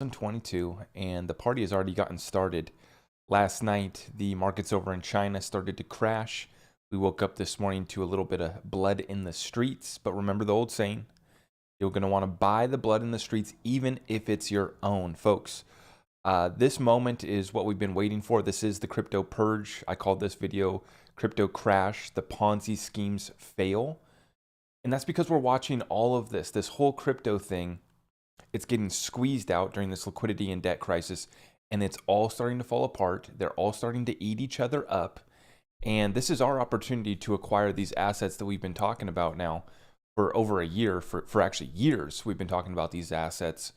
2022, and the party has already gotten started. Last night, the markets over in China started to crash. We woke up this morning to a little bit of blood in the streets, but remember the old saying, you're going to want to buy the blood in the streets, even if it's your own, folks. This moment is what we've been waiting for. This is the crypto purge. I called this video Crypto Crash, the Ponzi Schemes Fail. And that's because we're watching all of this whole crypto thing. It's getting squeezed out during this liquidity and debt crisis, and it's all starting to fall apart. They're all starting to eat each other up. And this is our opportunity to acquire these assets that we've been talking about now for over a year, for actually years. We've been talking about these assets,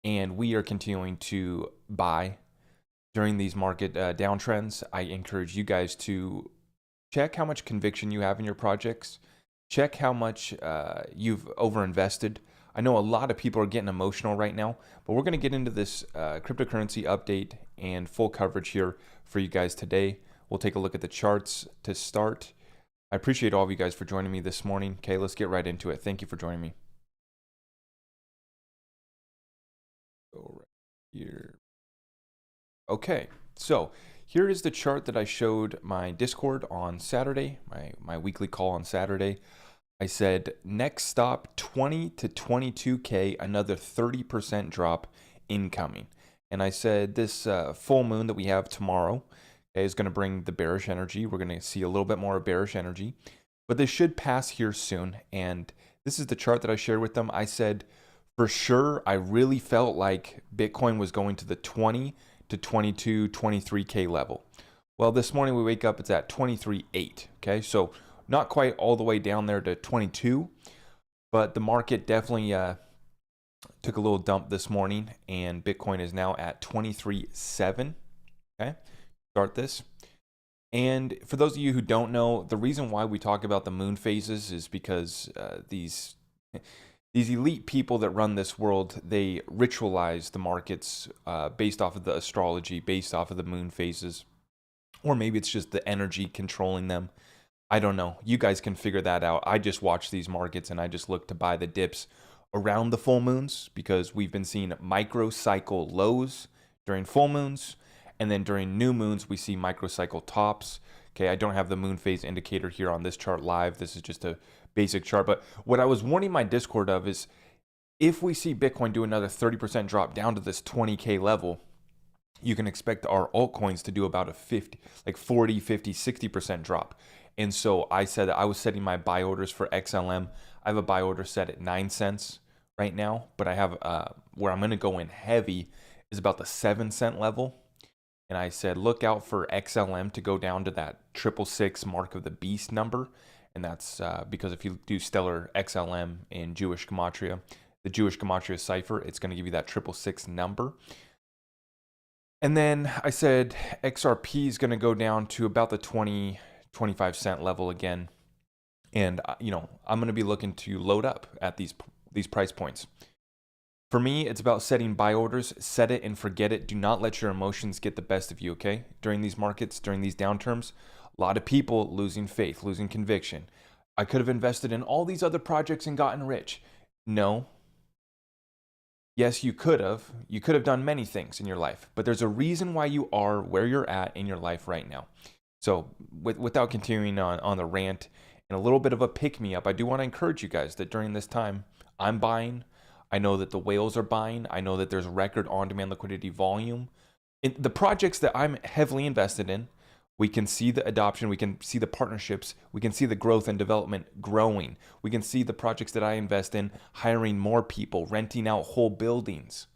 and we are continuing to buy during these market downtrends. I encourage you guys to check how much conviction you have in your projects. Check how much you've overinvested. I know a lot of people are getting emotional right now, but we're going to get into this cryptocurrency update and full coverage here for you guys today. We'll take a look at the charts to start. I appreciate all of you guys for joining me this morning. Okay, let's get right into it. Thank you for joining me. Go right here. Okay, so here is the chart that I showed my Discord on Saturday, my weekly call on Saturday. I said next stop 20 to 22K, another 30% drop incoming. And I said this full moon that we have tomorrow is going to bring the bearish energy. We're going to see a little bit more of bearish energy, but this should pass here soon. And this is the chart that I shared with them. I said for sure, I really felt like Bitcoin was going to the 20 to 22, 23K level. Well, this morning we wake up, it's at 23.8. Okay, so not quite all the way down there to 22, but the market definitely took a little dump this morning, and Bitcoin is now at 23.7. Okay, start this. And for those of you who don't know, the reason why we talk about the moon phases is because these elite people that run this world, they ritualize the markets based off of the astrology, based off of the moon phases, or maybe it's just the energy controlling them. I don't know. You guys can figure that out. I just watch these markets and I just look to buy the dips around the full moons because we've been seeing microcycle lows during full moons, and then during new moons we see microcycle tops. Okay, I don't have the moon phase indicator here on this chart live. This is just a basic chart, but what I was warning my Discord of is if we see Bitcoin do another 30% drop down to this 20K level, you can expect our altcoins to do about a 40, 50, 60% drop. And so I said that I was setting my buy orders for XLM. I have a buy order set at 9 cents right now, but I have where I'm going to go in heavy is about the 7-cent level. And I said, look out for XLM to go down to that 666 mark of the beast number. And that's because if you do stellar XLM in Jewish Gematria, the Jewish Gematria cipher, it's going to give you that 666 number. And then I said XRP is going to go down to about the 25 cent level again. And, I'm going to be looking to load up at these price points. For me, it's about setting buy orders. Set it and forget it. Do not let your emotions get the best of you, okay? During these markets, during these downturns, a lot of people losing faith, losing conviction. I could have invested in all these other projects and gotten rich. No. Yes, you could have. You could have done many things in your life, but there's a reason why you are where you're at in your life right now. So without continuing on the rant and a little bit of a pick-me-up, I do want to encourage you guys that during this time, I'm buying. I know that the whales are buying. I know that there's record on-demand liquidity volume. In the projects that I'm heavily invested in, we can see the adoption, we can see the partnerships, we can see the growth and development growing. We can see the projects that I invest in hiring more people, renting out whole buildings.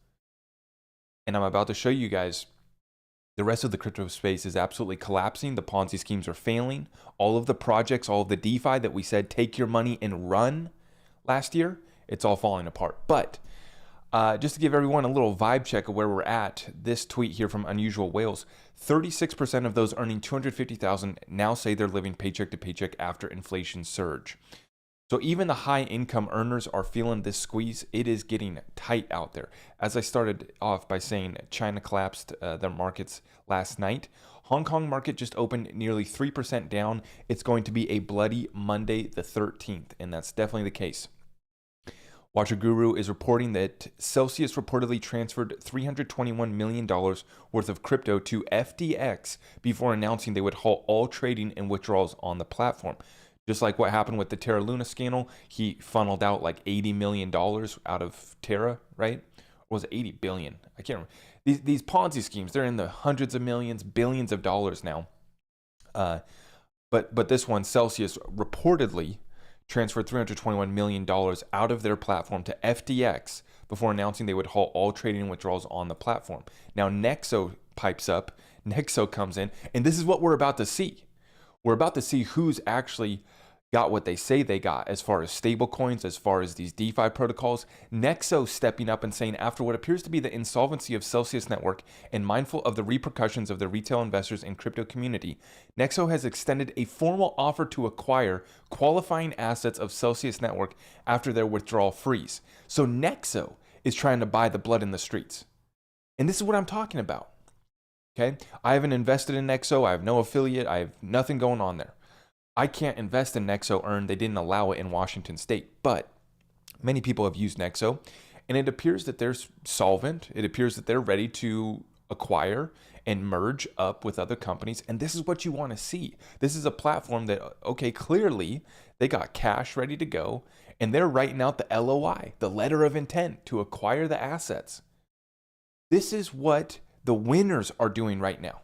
And I'm about to show you guys the rest of the crypto space is absolutely collapsing. The Ponzi schemes are failing. All of the projects, all of the DeFi that we said take your money and run last year, it's all falling apart. But just to give everyone a little vibe check of where we're at, this tweet here from Unusual Whales, 36% of those earning $250,000 now say they're living paycheck to paycheck after inflation surge. So even the high income earners are feeling this squeeze. It is getting tight out there. As I started off by saying, China collapsed their markets last night. Hong Kong market just opened nearly 3% down. It's going to be a bloody Monday the 13th, and that's definitely the case. Watcher Guru is reporting that Celsius reportedly transferred $321 million worth of crypto to FTX before announcing they would halt all trading and withdrawals on the platform. Just like what happened with the Terra Luna scandal, he funneled out like $80 million out of Terra, right? Or was it 80 billion? I can't remember. These Ponzi schemes, they're in the hundreds of millions, billions of dollars now. But this one, Celsius reportedly transferred $321 million out of their platform to FTX before announcing they would halt all trading and withdrawals on the platform. Now, Nexo pipes up, Nexo comes in, and this is what we're about to see. We're about to see who's actually got what they say they got as far as stable coins, as far as these DeFi protocols. Nexo stepping up and saying, after what appears to be the insolvency of Celsius Network and mindful of the repercussions of the retail investors and crypto community, Nexo has extended a formal offer to acquire qualifying assets of Celsius Network after their withdrawal freeze. So Nexo is trying to buy the blood in the streets. And this is what I'm talking about. Okay? I haven't invested in Nexo. I have no affiliate. I have nothing going on there. I can't invest in Nexo Earn. They didn't allow it in Washington State, but many people have used Nexo, and it appears that they're solvent. It appears that they're ready to acquire and merge up with other companies, and this is what you want to see. This is a platform that, okay, clearly they got cash ready to go, and they're writing out the LOI, the letter of intent to acquire the assets. This is what the winners are doing right now.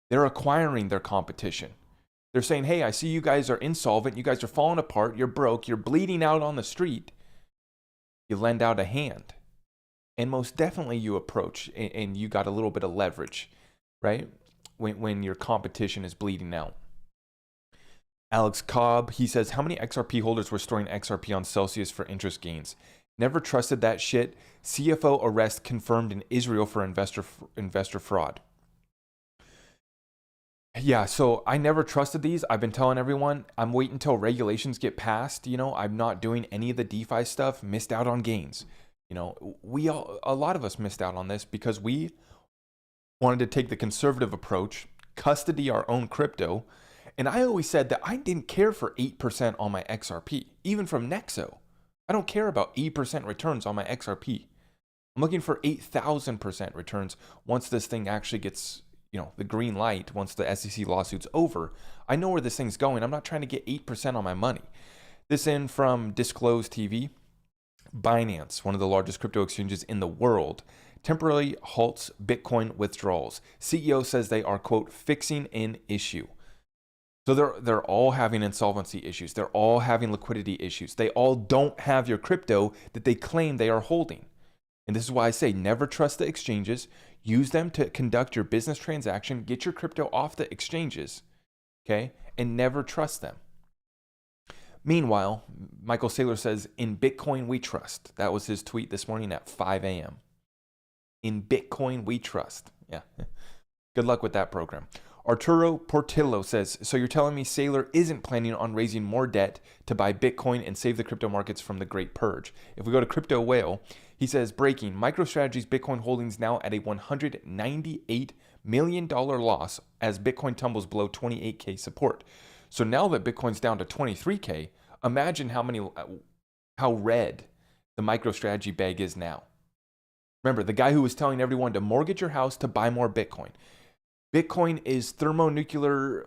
They're acquiring their competition. They're saying, hey, I see you guys are insolvent. You guys are falling apart. You're broke. You're bleeding out on the street. You lend out a hand. And most definitely you approach and you got a little bit of leverage, right? When your competition is bleeding out. Alex Cobb, he says, how many XRP holders were storing XRP on Celsius for interest gains? Never trusted that shit. CFO arrest confirmed in Israel for investor fraud. Yeah, so I never trusted these. I've been telling everyone, I'm waiting until regulations get passed. You know, I'm not doing any of the DeFi stuff, missed out on gains. You know, a lot of us missed out on this because we wanted to take the conservative approach, custody our own crypto. And I always said that I didn't care for 8% on my XRP, even from Nexo. I don't care about 8% returns on my XRP. I'm looking for 8,000% returns once this thing actually gets, you know, the green light, once the SEC lawsuit's over. I know where this thing's going. I'm not trying to get 8% on my money. This in from Disclose TV. Binance, one of the largest crypto exchanges in the world, temporarily halts Bitcoin withdrawals. CEO says they are, quote, fixing an issue. So they're all having insolvency issues. They're all having liquidity issues. They all don't have your crypto that they claim they are holding. And this is why I say never trust the exchanges. Use them to conduct your business transaction. Get your crypto off the exchanges, okay? And never trust them. Meanwhile, Michael Saylor says, in Bitcoin we trust. That was his tweet this morning at 5 a.m. In Bitcoin we trust. Yeah. Good luck with that program. Arturo Portillo says, so you're telling me Saylor isn't planning on raising more debt to buy Bitcoin and save the crypto markets from the great purge. If we go to Crypto Whale, he says, breaking, MicroStrategy's Bitcoin holdings now at a $198 million loss as Bitcoin tumbles below 28K support. So now that Bitcoin's down to 23K, imagine how red the MicroStrategy bag is now. Remember, the guy who was telling everyone to mortgage your house to buy more Bitcoin. Bitcoin is thermonuclear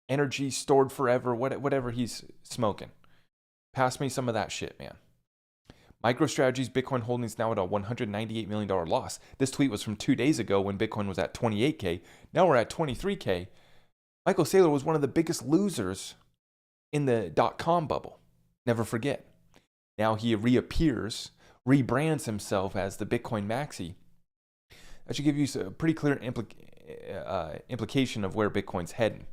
energy stored forever, whatever he's smoking. Pass me some of that shit, man. MicroStrategy's Bitcoin holdings now at a $198 million loss. This tweet was from 2 days ago when Bitcoin was at 28K. Now we're at 23K. Michael Saylor was one of the biggest losers in the .com bubble. Never forget. Now he reappears, rebrands himself as the Bitcoin Maxi. That should give you a pretty clear implication of where Bitcoin's heading.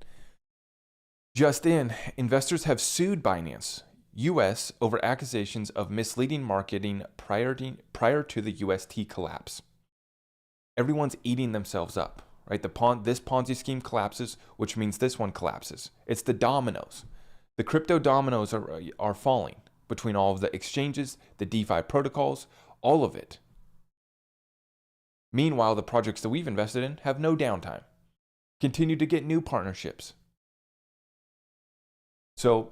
Just in, investors have sued Binance US over accusations of misleading marketing prior to the UST collapse. Everyone's eating themselves up, right? This Ponzi scheme collapses, which means this one collapses. It's the dominoes. The crypto dominoes are falling between all of the exchanges, the DeFi protocols, all of it. Meanwhile, the projects that we've invested in have no downtime. Continue to get new partnerships. So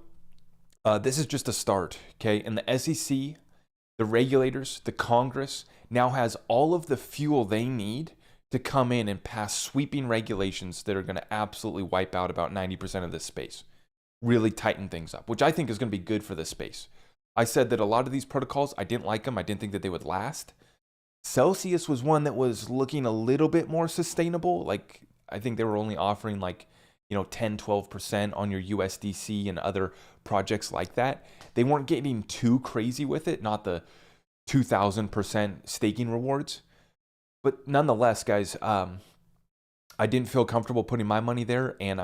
this is just a start, okay? And the SEC The regulators, the Congress now has all of the fuel they need to come in and pass sweeping regulations that are going to absolutely wipe out about 90% of this space. Really tighten things up, which I think is going to be good for this space. I said that a lot of these protocols, I didn't like them. I didn't think that they would last. Celsius was one that was looking a little bit more sustainable. Like, I think they were only offering like, 10, 12% on your USDC and other projects like that. They weren't getting too crazy with it, not the 2,000% staking rewards. But nonetheless, guys, I didn't feel comfortable putting my money there. And,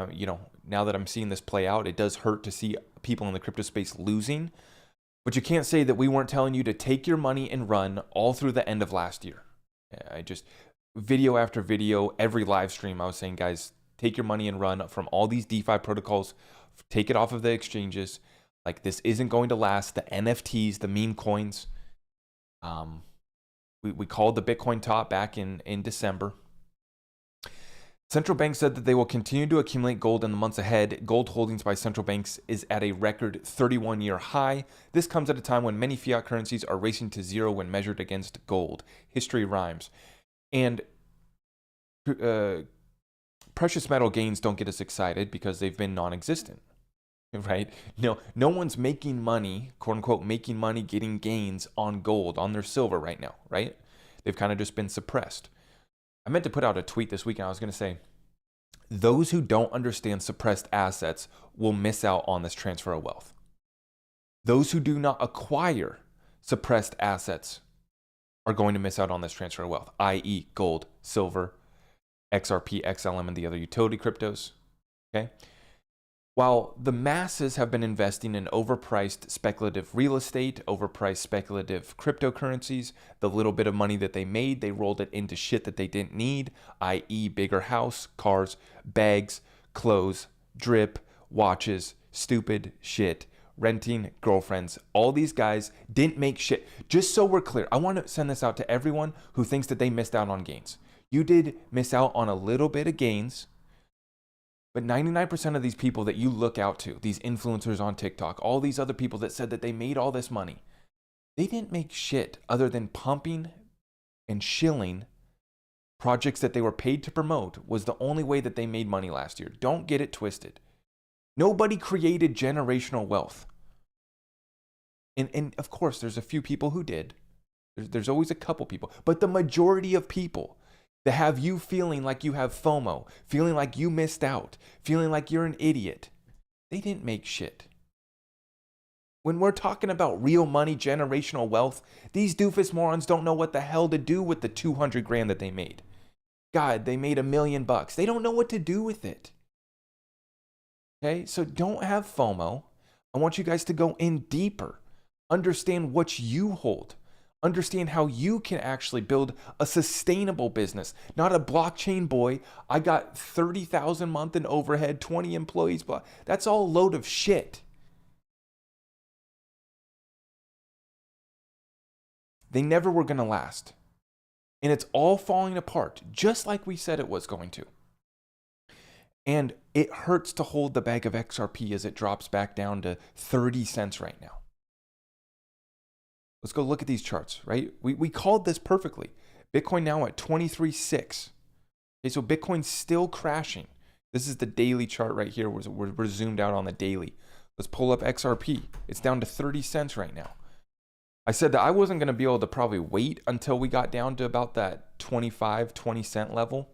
now that I'm seeing this play out, it does hurt to see people in the crypto space losing. But you can't say that we weren't telling you to take your money and run all through the end of last year. I just, video after video, every live stream, I was saying, guys, take your money and run from all these DeFi protocols. Take it off of the exchanges. Like, this isn't going to last. The NFTs, the meme coins. We called the Bitcoin top back in December. Central banks said that they will continue to accumulate gold in the months ahead. Gold holdings by central banks is at a record 31-year high. This comes at a time when many fiat currencies are racing to zero when measured against gold. History rhymes. And precious metal gains don't get us excited because they've been non-existent, right? No one's making money, quote unquote, making money, getting gains on gold, on their silver right now, right? They've kind of just been suppressed. I meant to put out a tweet this weekend. I was going to say, those who don't understand suppressed assets will miss out on this transfer of wealth. Those who do not acquire suppressed assets are going to miss out on this transfer of wealth, i.e. gold, silver, XRP, XLM, and the other utility cryptos. Okay. While the masses have been investing in overpriced speculative real estate, overpriced speculative cryptocurrencies, the little bit of money that they made, they rolled it into shit that they didn't need, i.e. bigger house, cars, bags, clothes, drip, watches, stupid shit, renting, girlfriends. All these guys didn't make shit. Just so we're clear, I want to send this out to everyone who thinks that they missed out on gains. You did miss out on a little bit of gains. But 99% of these people that you look out to, these influencers on TikTok, all these other people that said that they made all this money, they didn't make shit other than pumping and shilling projects that they were paid to promote was the only way that they made money last year. Don't get it twisted. Nobody created generational wealth. And of course, there's a few people who did. There's always a couple people. But the majority of people that have you feeling like you have FOMO, feeling like you missed out, feeling like you're an idiot, they didn't make shit. When we're talking about real money, generational wealth, these doofus morons don't know what the hell to do with the 200 grand that they made. God, they made $1 million. They don't know what to do with it. Okay, so don't have FOMO. I want you guys to go in deeper. Understand what you hold. Understand how you can actually build a sustainable business, not a blockchain boy. I got 30,000 a month in overhead, 20 employees, but that's all a load of shit. They never were going to last. And it's all falling apart, just like we said it was going to. And it hurts to hold the bag of XRP as it drops back down to 30 cents right now. Let's go look at these charts, right? We called this perfectly. Bitcoin now at 23.6. Okay, so Bitcoin's still crashing. This is the daily chart right here. We're zoomed out on the daily. Let's pull up XRP. It's down to 30 cents right now. I said that I wasn't going to be able to probably wait until we got down to about that 25, 20 cent level.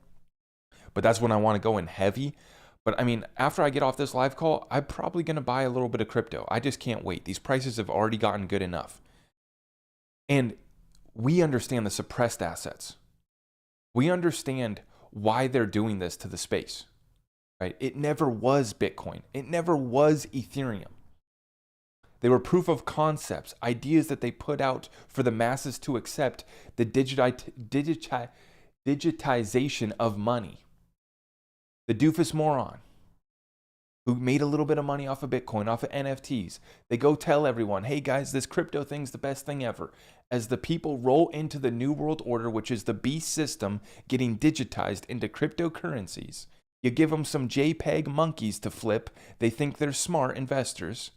But that's when I want to go in heavy. But I mean, after I get off this live call, I'm probably going to buy a little bit of crypto. I just can't wait. These prices have already gotten good enough. And we understand the suppressed assets. We understand why they're doing this to the space, right? It never was Bitcoin. It never was Ethereum. They were proof of concepts, ideas that they put out for the masses to accept, the digitization of money. The doofus moron who made a little bit of money off of Bitcoin, off of NFTs, they go tell everyone, hey guys, this crypto thing's the best thing ever. As the people roll into the new world order, which is the beast system getting digitized into cryptocurrencies, you give them some JPEG monkeys to flip, they think they're smart investors.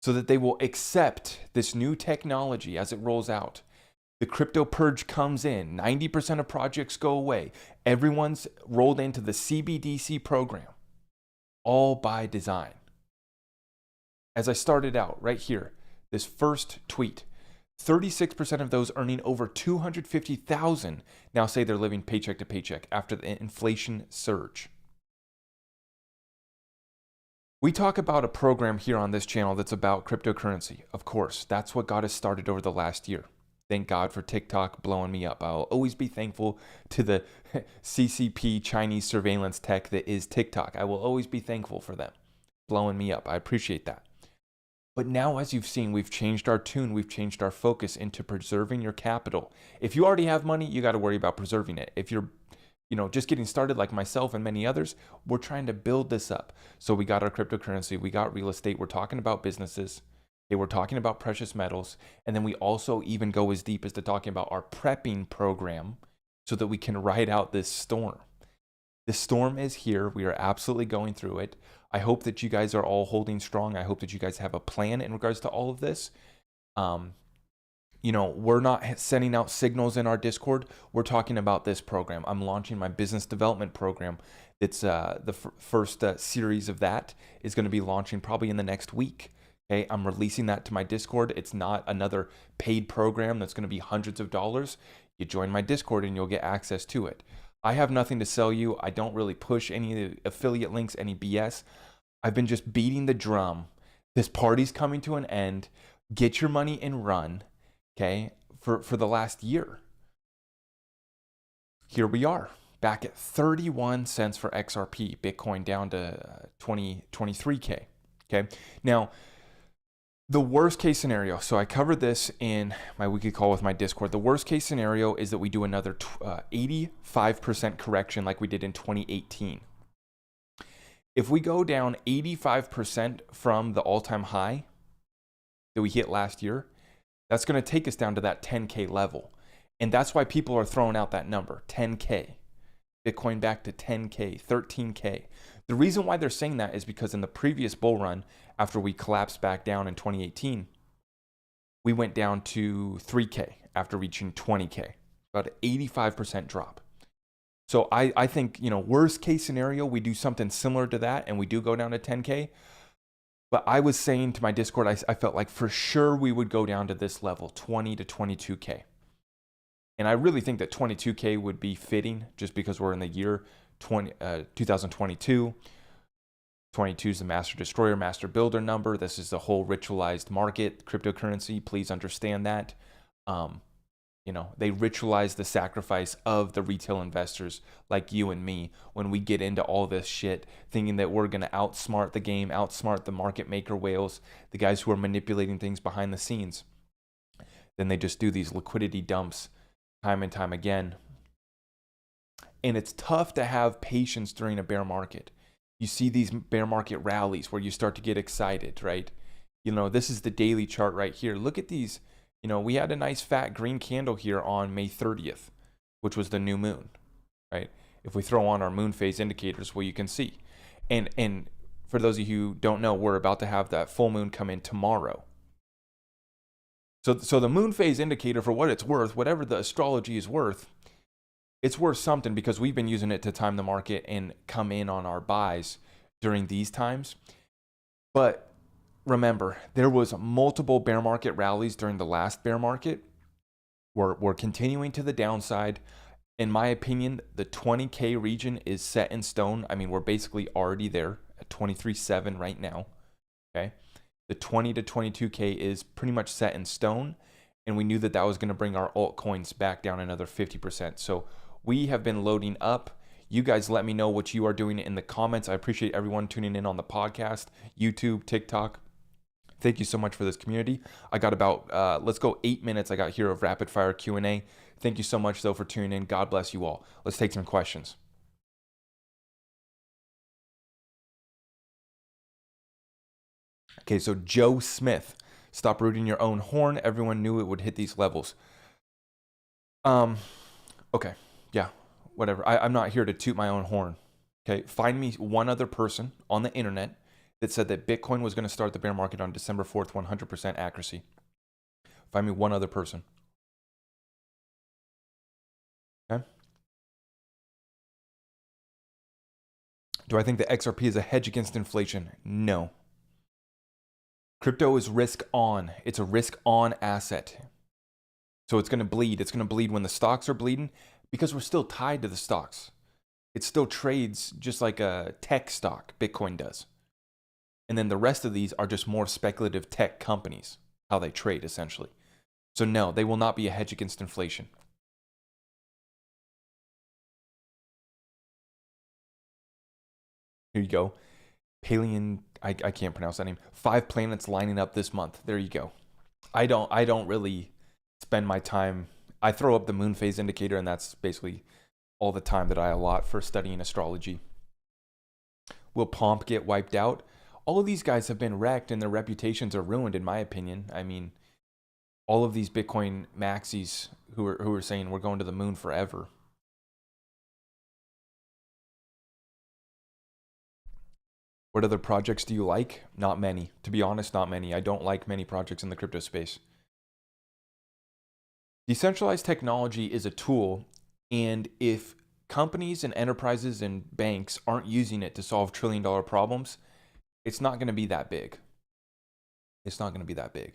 so that they will accept this new technology as it rolls out. The crypto purge comes in, 90% of projects go away. Everyone's rolled into the CBDC program, all by design. As I started out right here, this first tweet, 36% of those earning over $250,000 now say they're living paycheck to paycheck after the inflation surge. We talk about a program here on this channel that's about cryptocurrency. Of course, that's what got us started over the last year. Thank God for TikTok blowing me up. I'll always be thankful to the CCP Chinese surveillance tech that is TikTok. I will always be thankful for them blowing me up. I appreciate that. But now, as you've seen, we've changed our tune. We've changed our focus into preserving your capital. If you already have money, you got to worry about preserving it. If you're just getting started like myself and many others, we're trying to build this up. So we got our cryptocurrency, we got real estate, we're talking about businesses, we're talking about precious metals, and then we also even go as deep as to talking about our prepping program so that we can ride out this storm. The storm is here. We are absolutely going through it. I hope that you guys are all holding strong. I hope that you guys have a plan in regards to all of this. We're not sending out signals in our Discord. We're talking about this program. I'm launching my business development program. It's the first series of that is going to be launching probably in the next week. Okay, I'm releasing that to my Discord. It's not another paid program that's going to be hundreds of dollars. You join my Discord and you'll get access to it. I have nothing to sell you. I don't really push any affiliate links, any BS. I've been just beating the drum. This party's coming to an end. Get your money and run. Okay, for the last year. Here we are, back at 31 cents for XRP, Bitcoin down to 23K. Okay, now the worst case scenario, so I covered this in my weekly call with my Discord. The worst case scenario is that we do another 85% correction like we did in 2018. If we go down 85% from the all-time high that we hit last year, that's going to take us down to that 10K level. And that's why people are throwing out that number, 10K. Bitcoin back to 10K, 13K. The reason why they're saying that is because in the previous bull run, after we collapsed back down in 2018, we went down to 3K after reaching 20K, about an 85% drop. So I think, worst case scenario, we do something similar to that and we do go down to 10K. But I was saying to my Discord, I felt like for sure we would go down to this level, 20 to 22K. And I really think that 22K would be fitting just because we're in the year 2022. 22 is the master destroyer, master builder number. This is the whole ritualized market, cryptocurrency. Please understand that. They ritualize the sacrifice of the retail investors like you and me when we get into all this shit, thinking that we're going to outsmart the game, outsmart the market maker whales, the guys who are manipulating things behind the scenes. Then they just do these liquidity dumps time and time again. And it's tough to have patience during a bear market. You see these bear market rallies where you start to get excited, right? This is the daily chart right here. Look at these. We had a nice fat green candle here on May 30th, which was the new moon, right? If we throw on our moon phase indicators, well, you can see. And for those of you who don't know, we're about to have that full moon come in tomorrow. So the moon phase indicator, for what it's worth, whatever the astrology is worth, it's worth something because we've been using it to time the market and come in on our buys during these times. But remember, there was multiple bear market rallies during the last bear market. We're continuing to the downside. In my opinion, the 20K region is set in stone. I mean, we're basically already there at 23.7 right now. Okay. The 20 to 22K is pretty much set in stone. And we knew that that was going to bring our altcoins back down another 50%. So we have been loading up. You guys let me know what you are doing in the comments. I appreciate everyone tuning in on the podcast, YouTube, TikTok. Thank you so much for this community. I got about, let's go 8 minutes I got here of rapid fire Q&A. Thank you so much though for tuning in. God bless you all. Let's take some questions. Okay, so Joe Smith, stop rooting your own horn. Everyone knew it would hit these levels. Okay, yeah, whatever. I'm not here to toot my own horn. Okay, find me one other person on the internet that said that Bitcoin was going to start the bear market on December 4th, 100% accuracy. Find me one other person. Okay. Do I think that XRP is a hedge against inflation? No. Crypto is risk on. It's a risk on asset. So it's going to bleed. It's going to bleed when the stocks are bleeding because we're still tied to the stocks. It still trades just like a tech stock, Bitcoin does. And then the rest of these are just more speculative tech companies, how they trade essentially. So no, they will not be a hedge against inflation. Here you go. I can't pronounce that name. 5 planets lining up this month. There you go. I don't really spend my time. I throw up the moon phase indicator, and that's basically all the time that I allot for studying astrology. Will Pomp get wiped out? All of these guys have been wrecked, and their reputations are ruined, in my opinion. I mean, all of these Bitcoin maxis who are saying we're going to the moon forever. What other projects do you like? Not many. To be honest, not many. I don't like many projects in the crypto space. Decentralized technology is a tool, and if companies and enterprises and banks aren't using it to solve trillion-dollar problems, it's not going to be that big. It's not going to be that big.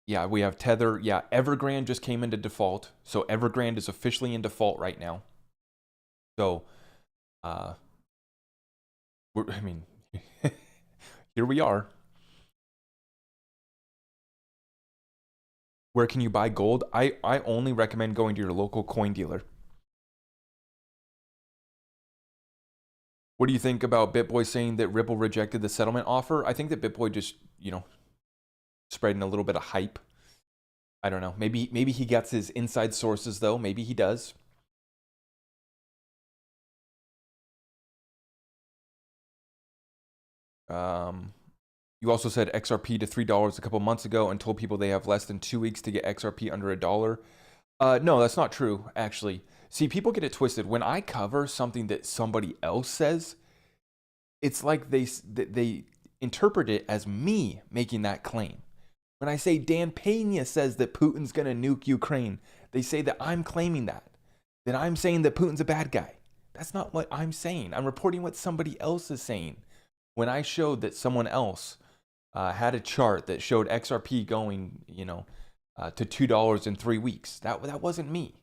Yeah, we have Tether. Yeah, Evergrande just came into default. So Evergrande is officially in default right now. So, I mean, here we are. Where can you buy gold? I only recommend going to your local coin dealer. What do you think about BitBoy saying that Ripple rejected the settlement offer? I think that BitBoy just, spreading a little bit of hype. I don't know. Maybe he gets his inside sources though. Maybe he does. You also said XRP to $3 a couple months ago and told people they have less than 2 weeks to get XRP under $1. No, that's not true, actually. See, people get it twisted. When I cover something that somebody else says, it's like they interpret it as me making that claim. When I say Dan Pena says that Putin's going to nuke Ukraine, they say that I'm claiming that I'm saying that Putin's a bad guy. That's not what I'm saying. I'm reporting what somebody else is saying. When I showed that someone else had a chart that showed XRP going, to $2 in 3 weeks, that wasn't me.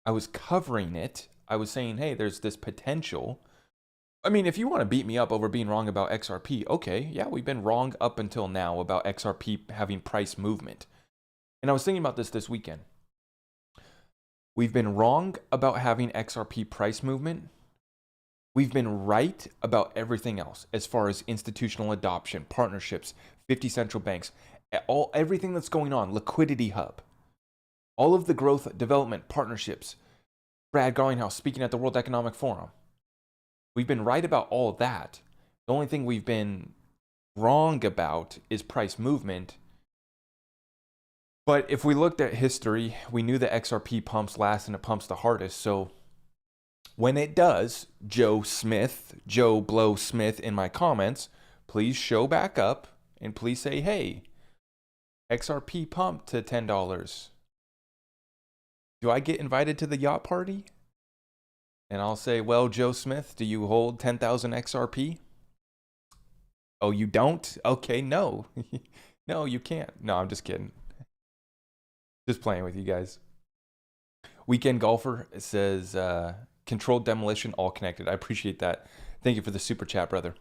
I was covering it. I was saying, hey, there's this potential. I mean, if you want to beat me up over being wrong about XRP, okay, yeah, we've been wrong up until now about XRP having price movement. And I was thinking about this weekend. We've been wrong about having XRP price movement. We've been right about everything else as far as institutional adoption, partnerships, 50 central banks, everything that's going on, liquidity hub, all of the growth, development, partnerships, Brad Garlinghouse speaking at the World Economic Forum. We've been right about all of that. The only thing we've been wrong about is price movement. But if we looked at history, we knew that XRP pumps last and it pumps the hardest. So when it does, Joe Blow Smith in my comments, please show back up and please say, hey, XRP pumped to $10. Do I get invited to the yacht party? And I'll say, well, Joe Smith, do you hold 10,000 XRP? Oh, you don't? Okay, no. No, you can't. No, I'm just kidding. Just playing with you guys. Weekend Golfer says, controlled demolition, all connected. I appreciate that. Thank you for the super chat, brother.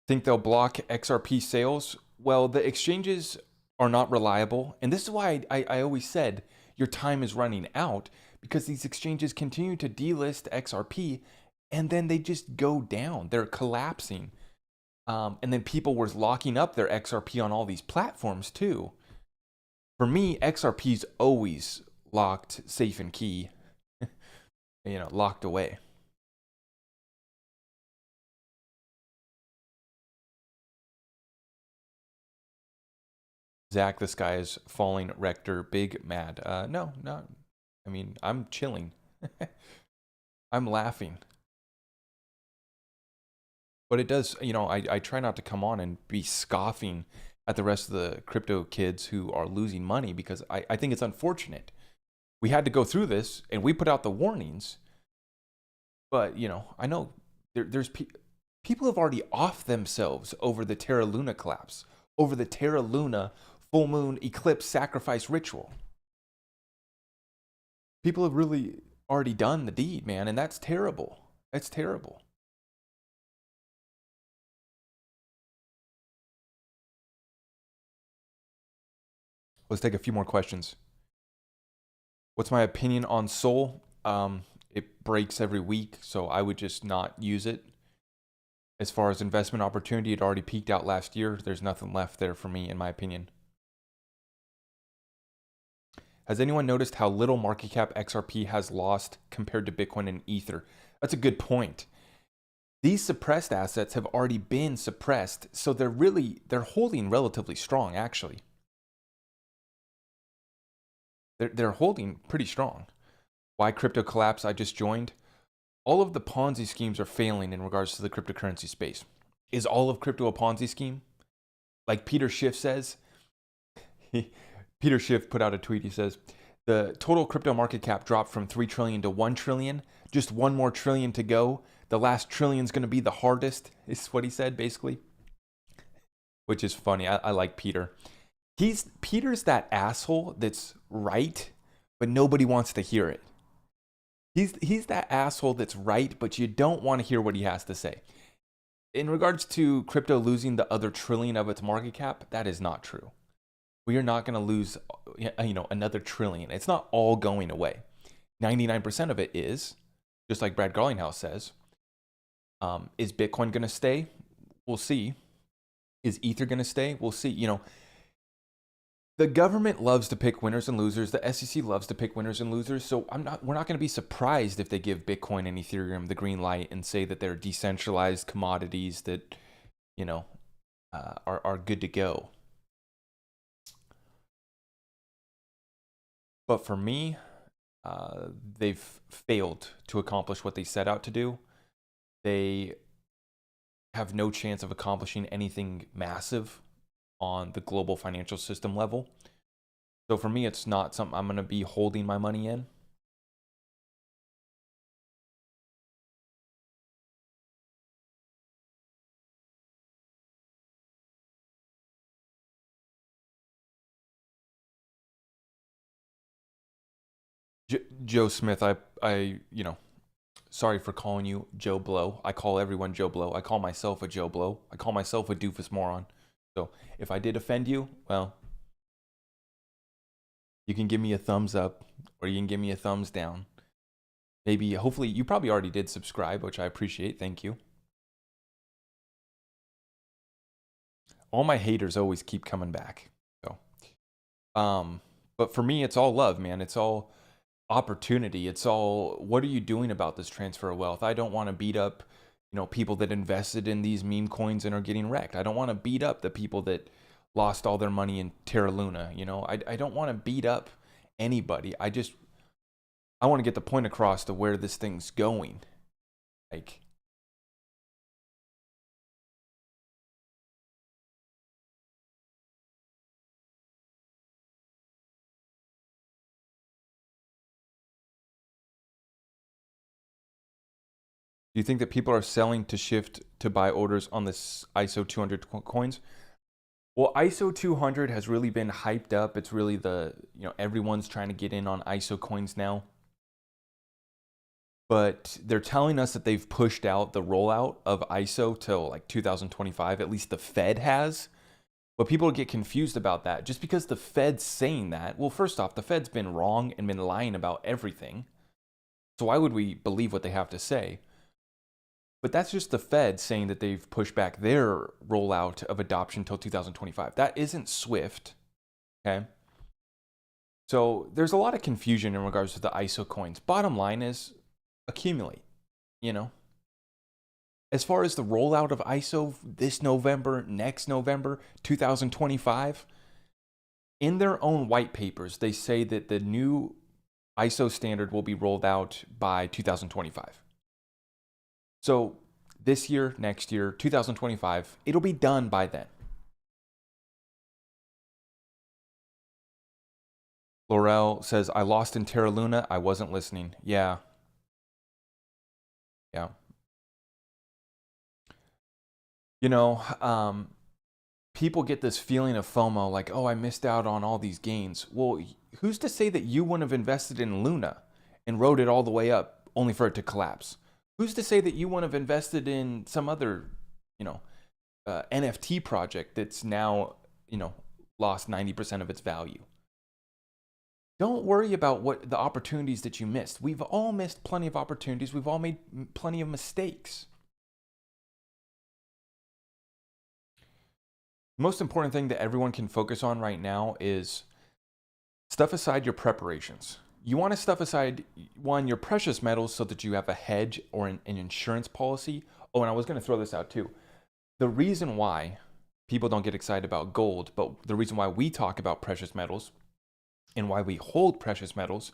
Think they'll block XRP sales? Well, the exchanges are not reliable. And this is why I always said your time is running out, because these exchanges continue to delist XRP and then they just go down. They're collapsing. And then people were locking up their XRP on all these platforms too. For me, XRP's always locked, safe and key, locked away. Zach, the sky is falling. Rector, big mad. No. I mean, I'm chilling. I'm laughing. But it does, I try not to come on and be scoffing at the rest of the crypto kids who are losing money because I think it's unfortunate. We had to go through this and we put out the warnings. But, I know there's people have already offed themselves over the Terra Luna collapse, over the Terra Luna full moon eclipse sacrifice ritual. People have really already done the deed, man, and that's terrible. That's terrible. Let's take a few more questions. What's my opinion on Sol? It breaks every week, so I would just not use it. As far as investment opportunity, it already peaked out last year. There's nothing left there for me, in my opinion. Has anyone noticed how little market cap XRP has lost compared to Bitcoin and Ether? That's a good point. These suppressed assets have already been suppressed, so they're holding relatively strong, actually. They're holding pretty strong. Why crypto collapse? I just joined. All of the Ponzi schemes are failing in regards to the cryptocurrency space. Is all of crypto a Ponzi scheme? Like Peter Schiff says, Peter Schiff put out a tweet. He says, the total crypto market cap dropped from 3 trillion to 1 trillion. Just one more trillion to go. The last trillion is going to be the hardest, is what he said, basically. Which is funny. I like Peter. Peter's that asshole that's right, but nobody wants to hear it. He's that asshole that's right, but you don't want to hear what he has to say. In regards to crypto losing the other trillion of its market cap, that is not true. We are not going to lose, another trillion. It's not all going away. 99% of it is, just like Brad Garlinghouse says. Is Bitcoin going to stay? We'll see. Is Ether going to stay? We'll see. The government loves to pick winners and losers. The SEC loves to pick winners and losers. So we're not going to be surprised if they give Bitcoin and Ethereum the green light and say that they're decentralized commodities that, are good to go. But for me, they've failed to accomplish what they set out to do. They have no chance of accomplishing anything massive on the global financial system level. So for me, it's not something I'm going to be holding my money in. Joe Smith, sorry for calling you Joe Blow. I call everyone Joe Blow. I call myself a Joe Blow. I call myself a doofus moron. So if I did offend you, well, you can give me a thumbs up or you can give me a thumbs down. Maybe, hopefully, you probably already did subscribe, which I appreciate. Thank you. All my haters always keep coming back. So, but for me, it's all love, man. It's all opportunity. It's all, what are you doing about this transfer of wealth? I don't want to beat up, people that invested in these meme coins and are getting wrecked. I don't want to beat up the people that lost all their money in Terra Luna. I don't want to beat up anybody. I want to get the point across to where this thing's going. Like, do you think that people are selling to shift to buy orders on this ISO 200 coins? Well, ISO 200 has really been hyped up. It's really everyone's trying to get in on ISO coins now. But they're telling us that they've pushed out the rollout of ISO till like 2025. At least the Fed has. But people get confused about that. Just because the Fed's saying that, well, first off, the Fed's been wrong and been lying about everything. So why would we believe what they have to say? But that's just the Fed saying that they've pushed back their rollout of adoption till 2025. That isn't Swift, okay? So there's a lot of confusion in regards to the ISO coins. Bottom line is accumulate, As far as the rollout of ISO this November, next November, 2025, in their own white papers, they say that the new ISO standard will be rolled out by 2025. So this year, next year, 2025, it'll be done by then. Laurel says, I lost in Terra Luna. I wasn't listening. Yeah. Yeah. You know, people get this feeling of FOMO, like, oh, I missed out on all these gains. Well, who's to say that you wouldn't have invested in Luna and rode it all the way up only for it to collapse? Who's to say that you wouldn't have invested in some other, NFT project that's now, lost 90% of its value? Don't worry about what the opportunities that you missed. We've all missed plenty of opportunities. We've all made plenty of mistakes. The most important thing that everyone can focus on right now is stuff aside your preparations. You want to stuff aside, one, your precious metals so that you have a hedge or an insurance policy. Oh, and I was going to throw this out too. The reason why people don't get excited about gold, but the reason why we talk about precious metals and why we hold precious metals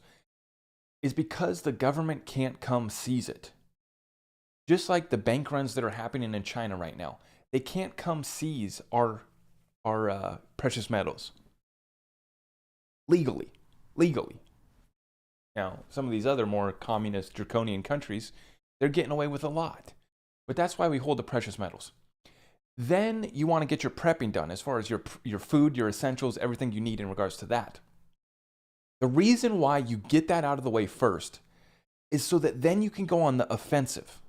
is because the government can't come seize it. Just like the bank runs that are happening in China right now, they can't come seize our precious metals legally. Now, some of these other more communist, draconian countries, they're getting away with a lot. But that's why we hold the precious metals. Then you want to get your prepping done as far as your food, your essentials, everything you need in regards to that. The reason why you get that out of the way first is so that then you can go on the offensive.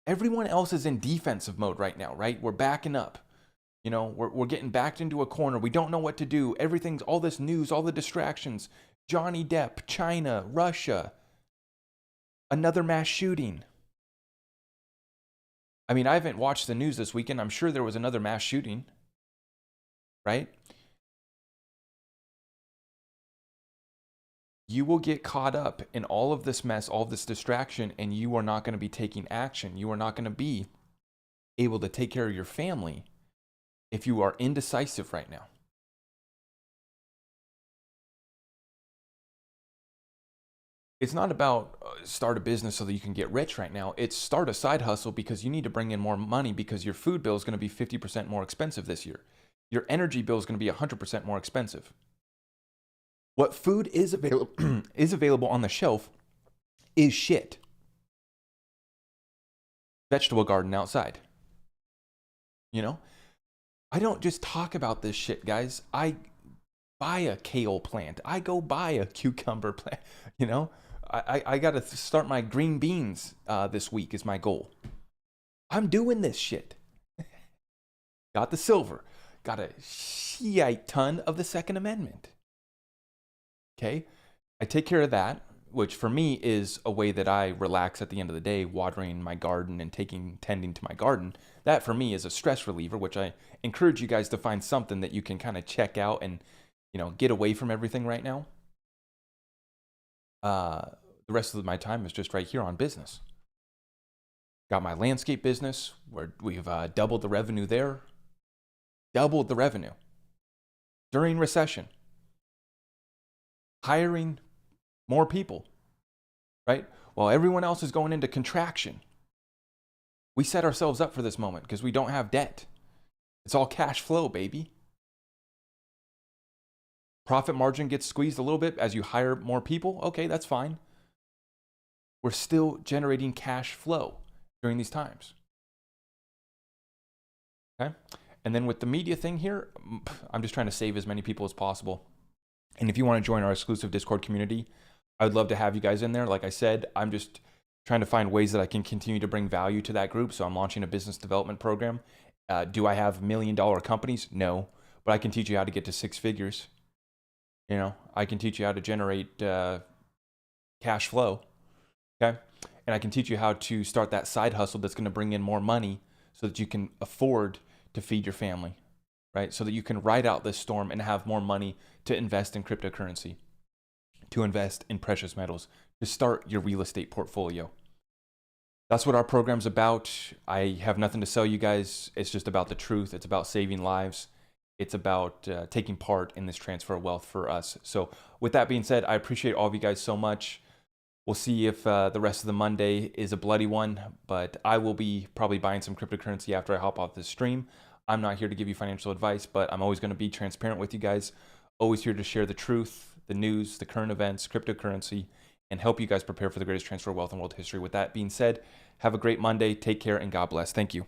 Everyone else is in defensive mode right now, right? We're backing up. We're getting backed into a corner. We don't know what to do. Everything's all this news, all the distractions. Johnny Depp, China, Russia, another mass shooting. I mean, I haven't watched the news this weekend. I'm sure there was another mass shooting, right? You will get caught up in all of this mess, all of this distraction, and you are not going to be taking action. You are not going to be able to take care of your family if you are indecisive right now. It's not about start a business so that you can get rich right now. It's start a side hustle because you need to bring in more money because your food bill is going to be 50% more expensive this year. Your energy bill is going to be 100% more expensive. What food is available on the shelf is shit. Vegetable garden outside. I don't just talk about this shit, guys. I buy a kale plant. I go buy a cucumber plant. I got to start my green beans this week is my goal. I'm doing this shit. Got the silver. Got a shite ton of the Second Amendment. Okay? I take care of that, which for me is a way that I relax at the end of the day, watering my garden and tending to my garden. That for me is a stress reliever, which I encourage you guys to find something that you can kind of check out and, get away from everything right now. The rest of my time is just right here on business. Got my landscape business where we've doubled the revenue there. Doubled the revenue during recession. Hiring more people, right? While everyone else is going into contraction. We set ourselves up for this moment because we don't have debt. It's all cash flow, baby. Profit margin gets squeezed a little bit as you hire more people. Okay, that's fine. We're still generating cash flow during these times. Okay? And then with the media thing here, I'm just trying to save as many people as possible. And if you want to join our exclusive Discord community, I would love to have you guys in there. Like I said, I'm just trying to find ways that I can continue to bring value to that group. So I'm launching a business development program. Do I have $1 million companies? No, but I can teach you how to get to 6 figures. I can teach you how to generate cash flow. Okay. And I can teach you how to start that side hustle that's going to bring in more money so that you can afford to feed your family, right? So that you can ride out this storm and have more money to invest in cryptocurrency, to invest in precious metals, to start your real estate portfolio. That's what our program's about. I have nothing to sell you guys. It's just about the truth. It's about saving lives. It's about taking part in this transfer of wealth for us. So with that being said, I appreciate all of you guys so much. We'll see if the rest of the Monday is a bloody one, but I will be probably buying some cryptocurrency after I hop off this stream. I'm not here to give you financial advice, but I'm always going to be transparent with you guys. Always here to share the truth, the news, the current events, cryptocurrency, and help you guys prepare for the greatest transfer of wealth in world history. With that being said, have a great Monday. Take care and God bless. Thank you.